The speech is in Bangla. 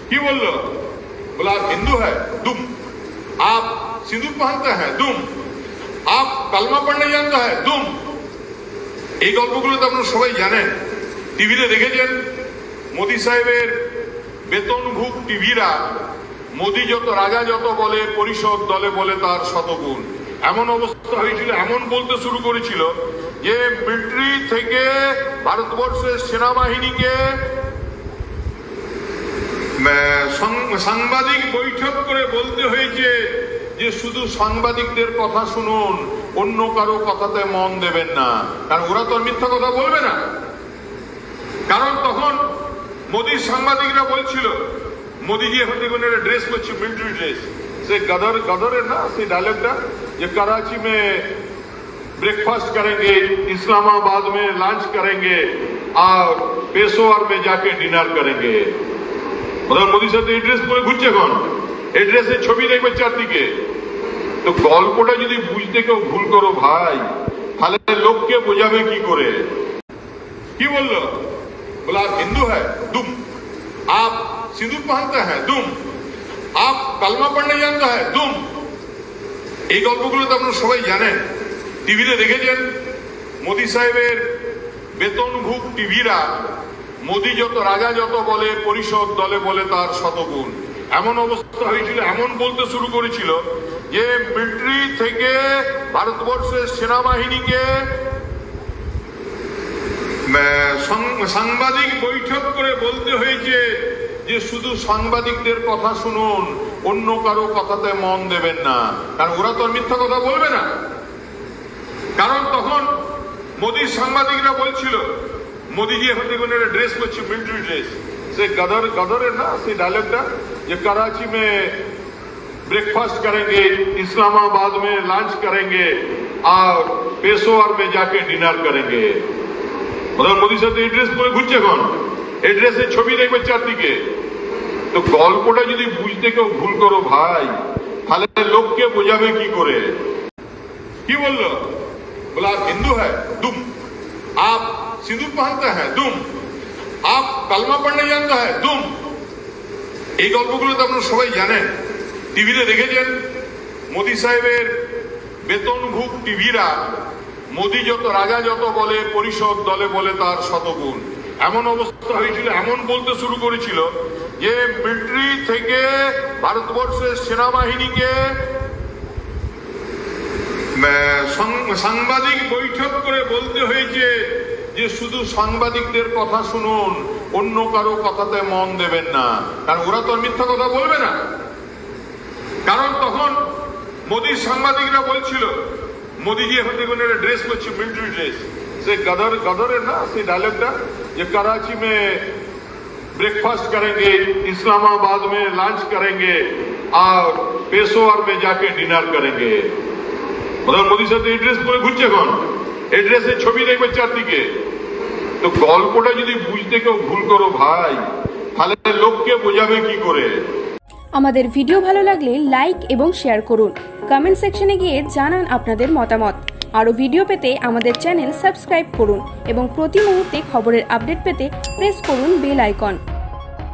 কি বললো? बोला आप हिंदू है दुम, आप सिंदूर पहनते हैं दुम, आप कलमा पढ़ने जानते हैं दुम। এই গল্পগুলো তো আপনারা সবাই জানেন, টিভিতে দেখেছেন। মোদি সাহেবের বেতনভুক টিভিরা মোদি যত রাজা যত বলে পরিষদ দলে বলে তার শতগুণ, এমন অবস্থা হয়েছিল। এমন বলতে শুরু করেছিল যে মিলিটারি থেকে ভারতবর্ষের সেনাবাহিনীকে সাংবাদিক বৈঠক করে বলতে হয়েছে যে শুধু সাংবাদিকদের কথা শুনুন, অন্য কারো কথাতে মন দেবেন না, কারণ ওরা তো মিথ্যা কথা বলবে না। কারণ তখন মোদির সাংবাদিকরা বলছিল, মোদিজি এখন দেখুন একটা ড্রেস করছে, মিলিটারি ড্রেস, সে গদরের না সেই ডায়লগটা, যে कराची में ब्रेकफास्ट करेंगे, इस्लामाबाद में लंच करेंगे और पेशोवर में जाके डिनर करेंगे। मतलब মোদির সাথে এই ড্রেস পরে ঘুরছে এখন, এই ড্রেসের ছবি দেখবে চারদিকে। তো গল্পটা যদি বুঝতে কেউ ভুল করো ভাই, তাহলে লোককে বোঝাবে কি করে? কি বললো? बोला आप हिंदू है दुम, आप सिंदूर पहनते हैं दुम, आप कलमा पढ़ने जानते हैं दुम। এই গল্পগুলো তো আপনারা সবাই জানেন, টিভিতে দেখেছেন। মোদি সাহেবের বেতনভুক টিভিরা মোদি যত রাজা যত বলে পরিষদ দলে বলে তার শতগুণ, এমন অবস্থা হয়েছিল। এমন বলতে শুরু করেছিল যে মিলিটারি থেকে ভারতবর্ষের সেনাবাহিনীকে সাংবাদিক বৈঠক করে বলতে হয়েছে যে শুধু সাংবাদিকদের কথা শুনুন, অন্য কারো কথাতে মন দেবেন না, কারণ ওরা তো মিথ্যা কথা বলবে না। কারণ তখন মোদির সাংবাদিকরা বলছিল, মোদিজি এখন দেখুন একটা ড্রেস করছে, মিলিটারি ড্রেস, সে গদরের না সেই ডায়লগটা, যে कराची में ब्रेकफास्ट करेंगे, इस्लामाबाद में लंच करेंगे और पेशोवर में जाके डिनर करेंगे। मतलब মোদির সাথে এই ড্রেস পরে ঘুরছে এখন, এই ড্রেসের ছবি দেখবে চারদিকে। তো গল্পটা যদি বুঝতে কেউ ভুল করো ভাই, তাহলে লোককে বোঝাবে কি করে? কি বললো? बोला आप हिंदू है दुम, आप सिंदूर पहनते हैं दुम, आप कलमा पढ़ने जानते हैं दुम। এই গল্পগুলো তো আপনারা সবাই জানেন, টিভিতে দেখেছেন। মোদি সাহেবের বেতনভুক টিভিরা মোদি যত রাজা যত বলে পরিষদ দলে বলে তার শতগুণ, এমন অবস্থা হয়েছিল। এমন বলতে শুরু করেছিল যে মিলিটারি থেকে ভারতবর্ষের সেনাবাহিনীকে সাংবাদিক বৈঠক করে বলতে হয়েছে যে শুধু সাংবাদিকদের কথা শুনুন, অন্য কারো কথাতে মন দেবেন না, কারণ ওরা তো মিথ্যা কথা বলবে না। কারণ তখন মোদির সাংবাদিকরা বলছিল, মোদিজি এখন দেখুন একটা ড্রেস করছে, মিলিটারি ড্রেস, সে গদরের না সেই ডায়লগটা, যে कराची में ब्रेकफास्ट करेंगे, इस्लामाबाद में लंच करेंगे और पेशोवर में जाके डिनर करेंगे। मतलब মোদির সাথে এই ড্রেস পরে ঘুরছে এখন, এই ড্রেসের ছবি দেখবে চারদিকে। তো গল্পটা যদি বুঝতে কেউ ভুল করো ভাই, তাহলে লোককে বোঝাবে কি করে? আমাদের ভিডিও ভালো লাগলে লাইক এবং শেয়ার করুন, কমেন্ট সেকশনে গিয়ে জানান আপনাদের মতামত। আরও ভিডিও পেতে আমাদের চ্যানেল সাবস্ক্রাইব করুন এবং প্রতি মুহূর্তে খবরের আপডেট পেতে প্রেস করুন বেল আইকন।